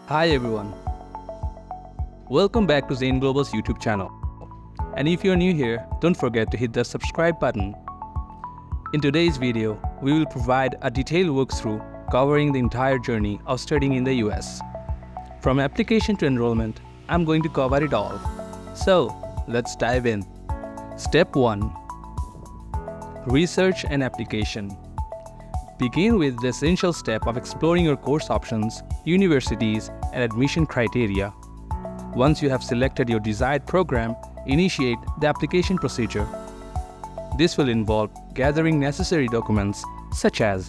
Hi everyone, welcome back to Zane Global's YouTube channel. And if you're new here, don't forget to hit the subscribe button. In today's video, we will provide a detailed walkthrough covering the entire journey of studying in the US. From application to enrollment, I'm going to cover it all. So, let's dive in. Step 1. Research and application. Begin with the essential step of exploring your course options, universities, and admission criteria. Once you have selected your desired program, initiate the application procedure. This will involve gathering necessary documents such as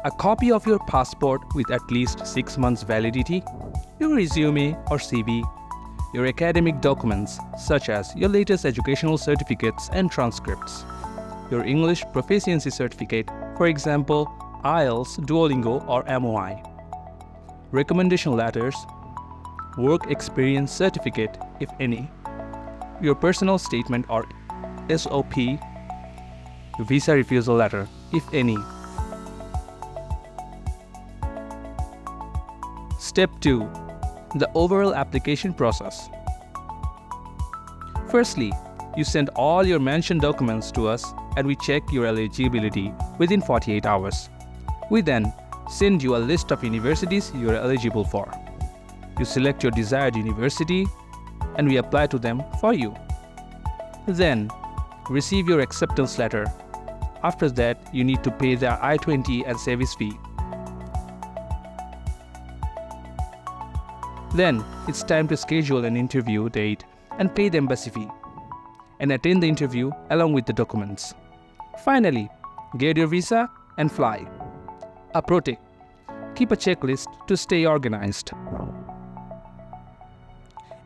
a copy of your passport with at least 6 months validity, your resume or CV, your academic documents such as your latest educational certificates and transcripts, your English proficiency certificate, for example, IELTS, Duolingo, or MOI, recommendation letters, work experience certificate, if any, your personal statement or SOP, visa refusal letter, if any. Step 2. The overall application process. Firstly, you send all your mentioned documents to us and we check your eligibility within 48 hours. We then send you a list of universities you are eligible for. You select your desired university and we apply to them for you. Then, receive your acceptance letter. After that, you need to pay the I-20 and service fee. Then, it's time to schedule an interview date and pay the embassy fee, and attend the interview along with the documents. Finally, get your visa and fly. A pro tip: keep a checklist to stay organized.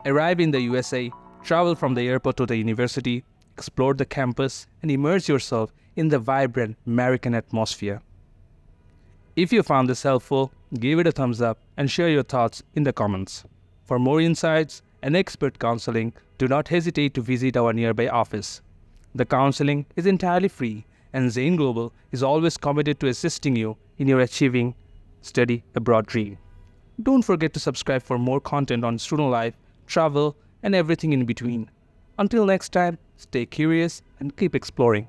Arrive in the USA, travel from the airport to the university, explore the campus, and immerse yourself in the vibrant American atmosphere. If you found this helpful, give it a thumbs up and share your thoughts in the comments. For more insights and expert counseling, do not hesitate to visit our nearby office. The counseling is entirely free, and Zane Global is always committed to assisting you in your achieving study abroad dream. Don't forget to subscribe for more content on student life, travel, and everything in between. Until next time, stay curious and keep exploring.